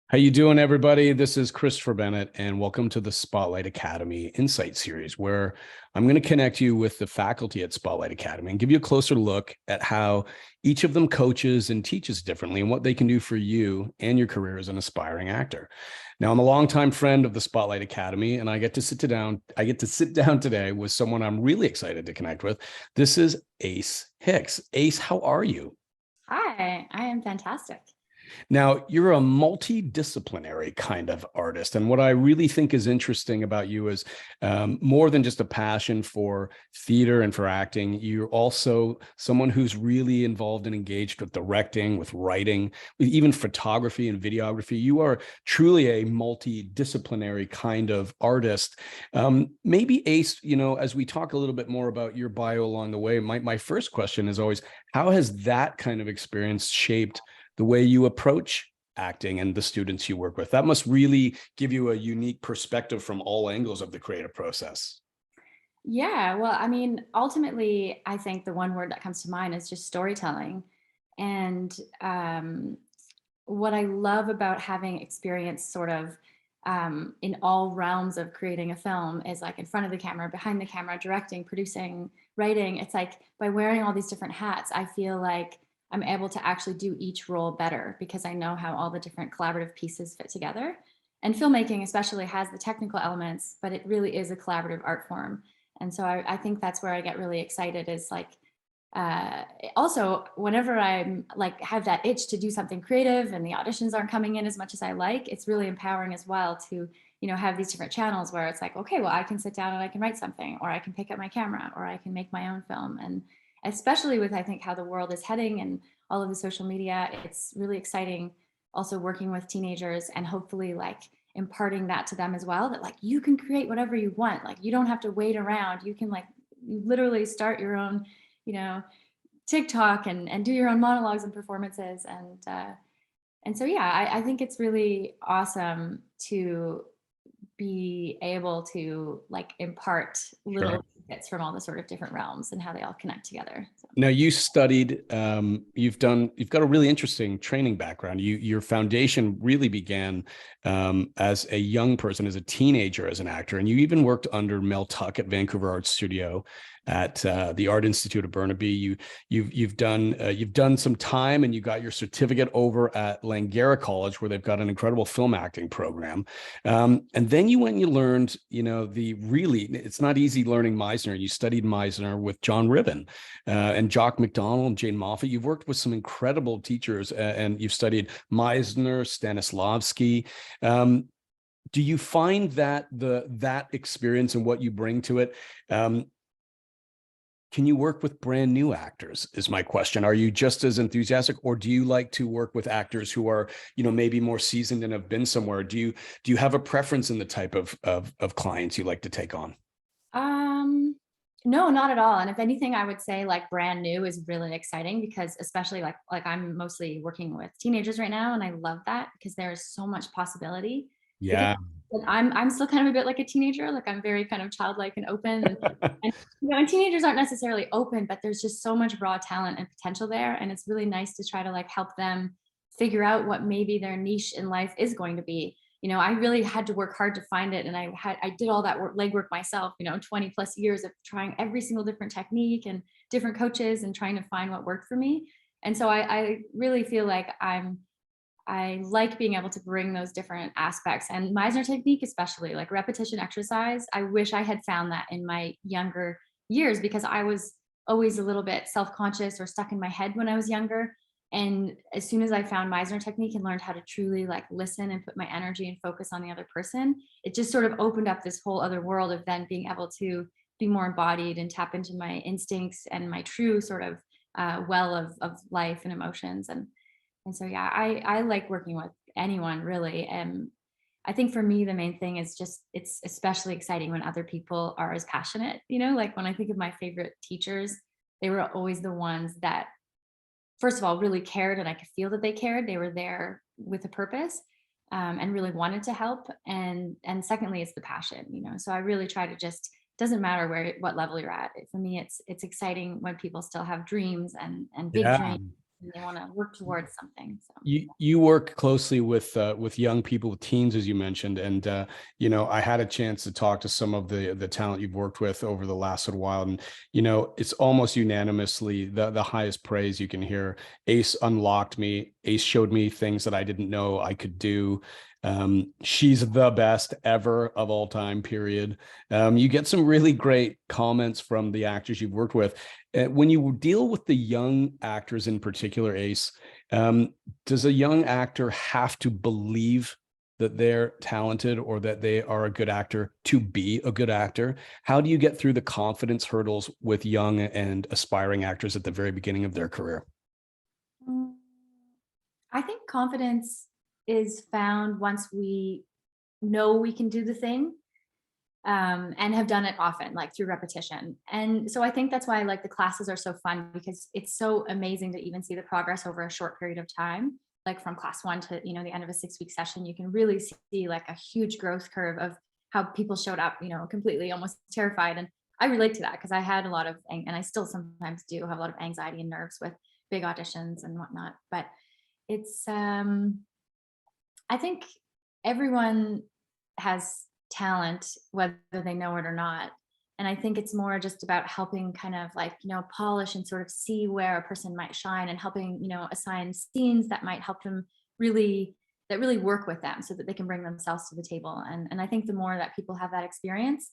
How you doing, everybody? This is Christopher Bennett, and welcome to the Spotlight Academy Insight Series, where I'm going to connect you with the faculty at Spotlight Academy and give you a closer look at how each of them coaches and teaches differently and what they can do for you and your career as an aspiring actor. Now, I'm a longtime friend of the Spotlight Academy, and I get to sit down. I get to sit down today with someone I'm really excited to connect with. This is Ace Hicks. Ace, how are you? Hi, I am fantastic. Now, you're a multidisciplinary kind of artist. And what I really think is interesting about you is more than just a passion for theater and for acting. You're also someone who's really involved and engaged with directing, with writing, with even photography and videography. You are truly a multidisciplinary kind of artist. Maybe, Ace, as we talk a little bit more about your bio along the way, my first question is always, how has that kind of experience shaped the way you approach acting and the students you work with? That must really give you a unique perspective from all angles of the creative process. Yeah, well, I mean, ultimately, I think the one word that comes to mind is just storytelling. And what I love about having experience sort of in all realms of creating a film is like in front of the camera, behind the camera, directing, producing, writing. It's like by wearing all these different hats, I feel like I'm able to actually do each role better because I know how all the different collaborative pieces fit together. And filmmaking, especially, has the technical elements, but it really is a collaborative art form. And so I think that's where I get really excited is like, uh, also whenever I'm like have that itch to do something creative and the auditions aren't coming in as much as I like, it's really empowering as well to, have these different channels where it's like, okay, well, I can sit down and I can write something, or I can pick up my camera, or I can make my own film. And especially with, I think, how the world is heading and all of the social media, it's really exciting also working with teenagers and hopefully like imparting that to them as well, that like you can create whatever you want, like you don't have to wait around, you can like literally start your own, you know TikTok and do your own monologues and performances. And so yeah, I think it's really awesome to be able to like impart Sure. little bits from all the sort of different realms and how they all connect together. So. Now you studied, you've got a really interesting training background. Your foundation really began as a young person, as a teenager, as an actor, and you even worked under Mel Tuck at Vancouver Art Studio, at the Art Institute of Burnaby. You've done some time, and you got your certificate over at Langara College, where they've got an incredible film acting program. And then you went and you learned, it's not easy learning Meisner. You studied Meisner with John Ribbon and Jock McDonald and Jane Moffat. You've worked with some incredible teachers, and you've studied Meisner, Stanislavski. Do you find that that experience and what you bring to it, can you work with brand new actors, is my question? Are you just as enthusiastic, or do you like to work with actors who are, maybe more seasoned and have been somewhere? Do you have a preference in the type of clients you like to take on? Um, no, not at all. And if anything, I would say like brand new is really exciting because especially like I'm mostly working with teenagers right now, and I love that because there is so much possibility. Because Yeah. like, I'm still kind of a bit like a teenager. Like I'm very kind of childlike and open, and teenagers aren't necessarily open, but there's just so much raw talent and potential there, and it's really nice to try to like help them figure out what maybe their niche in life is going to be. I really had to work hard to find it, and I did all that legwork myself. 20 plus years of trying every single different technique and different coaches and trying to find what worked for me. And so I really feel like I like being able to bring those different aspects, and Meisner technique, especially like repetition exercise. I wish I had found that in my younger years because I was always a little bit self-conscious or stuck in my head when I was younger. And as soon as I found Meisner technique and learned how to truly like listen and put my energy and focus on the other person, it just sort of opened up this whole other world of then being able to be more embodied and tap into my instincts and my true sort of well of life and emotions. And so, yeah, I like working with anyone really. And I think for me, the main thing is just it's especially exciting when other people are as passionate. Like when I think of my favorite teachers, they were always the ones that, first of all, really cared, and I could feel that they cared. They were there with a purpose, and really wanted to help. And secondly, it's the passion. So I really try to just, doesn't matter what level you're at. For me, it's exciting when people still have dreams and big Yeah. dreams and they want to work towards something. So You work closely with young people, with teens, as you mentioned, and I had a chance to talk to some of the talent you've worked with over the last little while, and it's almost unanimously the highest praise you can hear. Ace unlocked me. Ace showed me things that I didn't know I could do. She's the best ever of all time, period. You get some really great comments from the actors you've worked with. When you deal with the young actors in particular, Ace, does a young actor have to believe that they're talented or that they are a good actor to be a good actor? How do you get through the confidence hurdles with young and aspiring actors at the very beginning of their career? mm, I think confidence is found once we know we can do the thing, and have done it often, like through repetition. And so I think that's why like the classes are so fun, because it's so amazing to even see the progress over a short period of time. Like from class one to the end of a 6 week session, you can really see like a huge growth curve of how people showed up, completely almost terrified. And I relate to that because I had a lot of, and I still sometimes do have a lot of anxiety and nerves with big auditions and whatnot. But it's I think everyone has talent, whether they know it or not. And I think it's more just about helping kind of like, polish and sort of see where a person might shine, and helping, assign scenes that might help them that really work with them so that they can bring themselves to the table. And I think the more that people have that experience,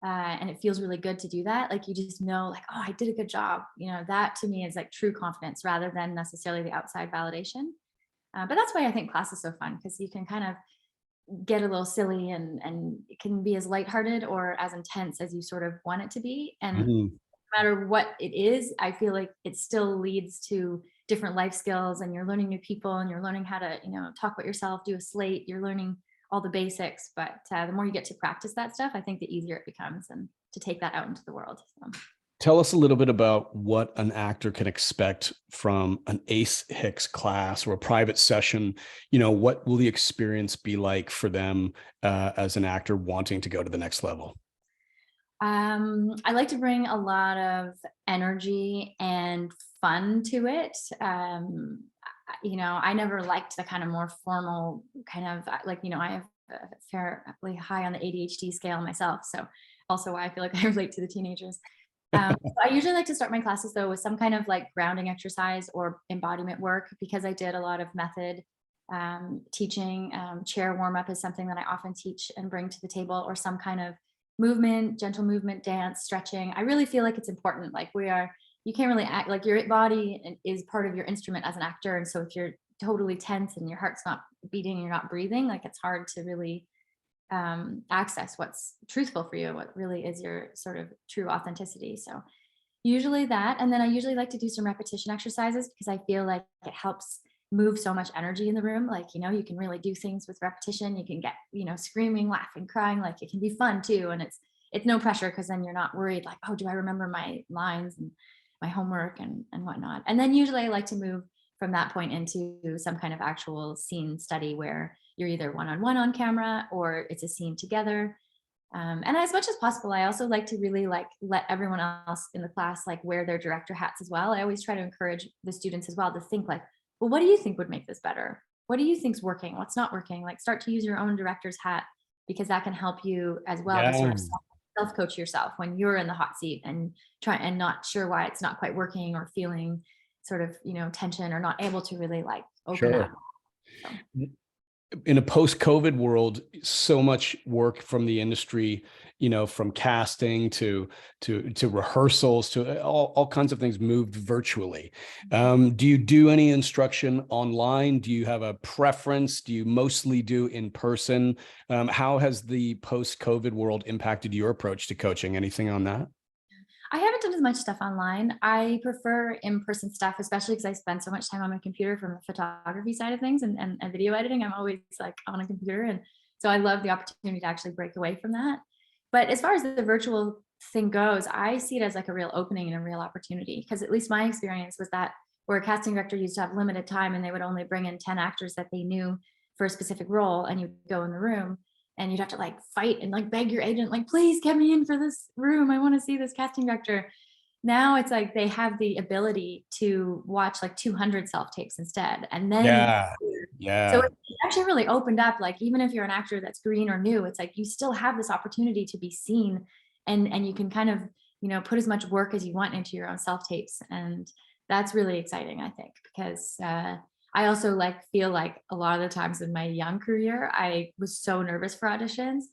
and it feels really good to do that, like you just know, like, oh, I did a good job. That to me is like true confidence rather than necessarily the outside validation. But that's why I think class is so fun, because you can kind of get a little silly, and it can be as lighthearted or as intense as you sort of want it to be. And no Mhm. matter what it is, I feel like it still leads to different life skills, and you're learning new people, and you're learning how to, talk about yourself, do a slate, you're learning all the basics. But the more you get to practice that stuff, I think the easier it becomes, and to take that out into the world. So. Tell us a little bit about what an actor can expect from an Ace Hicks class or a private session. What will the experience be like for them as an actor wanting to go to the next level? I like to bring a lot of energy and fun to it. I never liked the kind of more formal kind of like, I have fairly high on the ADHD scale myself. So also why I feel like I relate to the teenagers. I usually like to start my classes though with some kind of like grounding exercise or embodiment work, because I did a lot of method teaching. Chair warm up is something that I often teach and bring to the table, or some kind of movement, gentle movement, dance, stretching. I really feel like it's important. Like you can't really act like your body is part of your instrument as an actor. And so if you're totally tense and your heart's not beating, you're not breathing, like it's hard to really access what's truthful for you, what really is your sort of true authenticity. So usually that, and then I usually like to do some repetition exercises, because I feel like it helps move so much energy in the room. Like, you can really do things with repetition. You can get, screaming, laughing, crying, like it can be fun too. And it's no pressure, because then you're not worried like, oh, do I remember my lines and my homework and whatnot. And then usually I like to move from that point into some kind of actual scene study, where you're either one-on-one on camera or it's a scene together. And as much as possible, I also like to really like let everyone else in the class like wear their director hats as well. I always try to encourage the students as well to think like, well, what do you think would make this better? What do you think's working? What's not working? Like start to use your own director's hat, because that can help you as well to sort Yeah, of self coach yourself when you're in the hot seat and try and not sure why it's not quite working, or feeling sort of, tension, or not able to really like open up. sure. So. In a post-COVID world, so much work from the industry, from casting to rehearsals to all kinds of things moved virtually. Do you do any instruction online? Do you have a preference? Do you mostly do in person? How has the post-COVID world impacted your approach to coaching? Anything on that? I haven't done as much stuff online. I prefer in-person stuff, especially because I spend so much time on my computer from the photography side of things, and video editing. I'm always like on a computer. And so I love the opportunity to actually break away from that. But as far as the virtual thing goes, I see it as like a real opening and a real opportunity, because at least my experience was that where a casting director used to have limited time and they would only bring in 10 actors that they knew for a specific role, and you'd go in the room and you'd have to like fight and like beg your agent, like, please get me in for this room. I want to see this casting director. now it's like they have the ability to watch like 200 self-tapes instead, and then Yeah. so Yeah. it actually really opened up, like, even if you're an actor that's green or new, it's like you still have this opportunity to be seen, and you can kind of, put as much work as you want into your own self-tapes, and that's really exciting, I think, because, I also, like, feel like a lot of the times in my young career, I was so nervous for auditions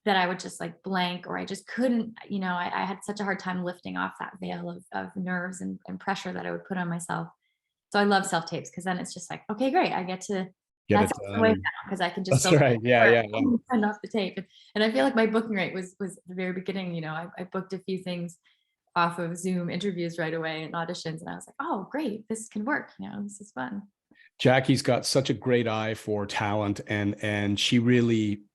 that I would just, like, blank, or I just couldn't, I had such a hard time lifting off that veil of nerves and pressure that I would put on myself. So I love self-tapes because then it's just like, "Okay, great. I get to Get that's it out of the way done. now because I can just That's focus right. Yeah. on work Yeah. Yeah. and send off the tape." And I feel like my booking rate was at the very beginning, I booked a few things off of Zoom interviews right away and auditions, and I was like, "Oh, great. This can work, this is fun." Jackie's got such a great eye for talent, and she really,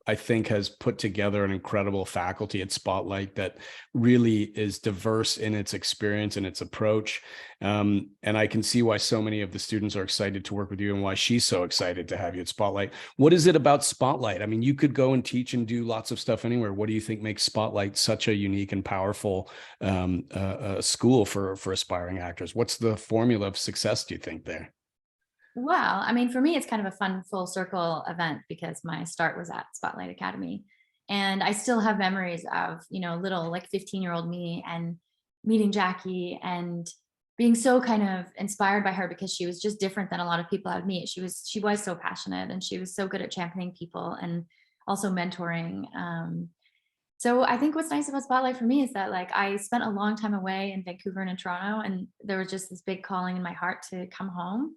I think, has put together an incredible faculty at Spotlight that really is diverse in its experience and its approach. And I can see why so many of the students are excited to work with you and why she's so excited to have you at Spotlight. What is it about Spotlight? I mean, you could go and teach and do lots of stuff anywhere. What do you think makes Spotlight such a unique and powerful school for aspiring actors? What's the formula of success, do you think, there? Well, I mean, for me, it's kind of a fun full circle event because my start was at Spotlight Academy. And I still have memories of, little like 15-year-old me and meeting Jackie and being so kind of inspired by her because she was just different than a lot of people I'd meet. She was so passionate and she was so good at championing people and also mentoring. So I think what's nice about Spotlight for me is that, like, I spent a long time away in Vancouver and in Toronto, and there was just this big calling in my heart to come home.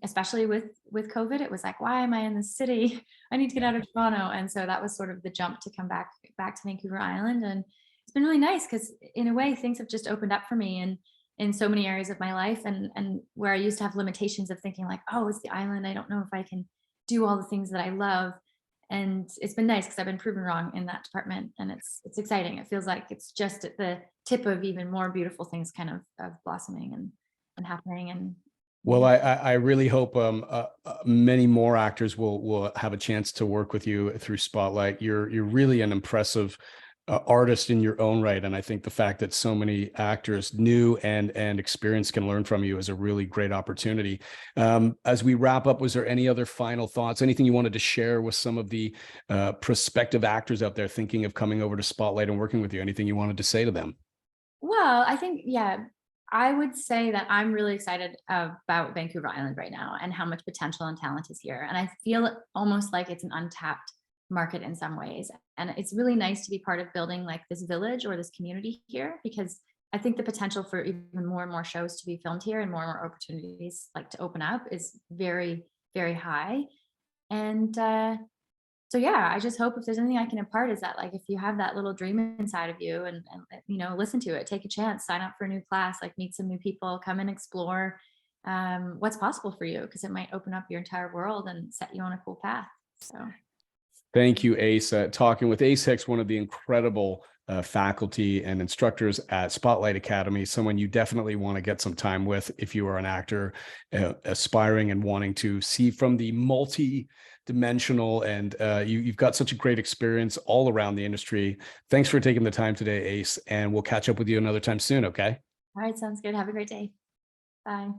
Especially with COVID, it was like, why am I in the city? I need to get out of Toronto. And so that was sort of the jump to come back to Vancouver Island. And it's been really nice because in a way things have just opened up for me in so many areas of my life, and where I used to have limitations of thinking like, oh, it's the island. I don't know if I can do all the things that I love. And it's been nice because I've been proven wrong in that department, and it's exciting. It feels like it's just at the tip of even more beautiful things kind of blossoming and happening. And Well, yeah. I really hope many more actors will have a chance to work with you through Spotlight. You're really an impressive artist in your own right, and I think the fact that so many actors, new and experienced, can learn from you is a really great opportunity. As we wrap up, was there any other final thoughts? Anything you wanted to share with some of the prospective actors out there thinking of coming over to Spotlight and working with you? Anything you wanted to say to them? Well, I think, yeah, I would say that I'm really excited about Vancouver Island right now and how much potential and talent is here. And I feel almost like it's an untapped market in some ways. And it's really nice to be part of building like this village or this community here, because I think the potential for even more and more shows to be filmed here and more opportunities like to open up is very, very high. And so yeah, I just hope if there's anything I can impart is that, like, if you have that little dream inside of you and listen to it, take a chance, sign up for a new class, like meet some new people, come and explore what's possible for you, because it might open up your entire world and set you on a cool path. So Thank you, Ace. Talking with Ace Hicks, one of the incredible faculty and instructors at Spotlight Academy, someone you definitely want to get some time with if you are an actor aspiring and wanting to see from the multi-dimensional, and you've got such a great experience all around the industry. Thanks for taking the time today, Ace, and we'll catch up with you another time soon, okay? all right, sounds good. Have a great day. Bye.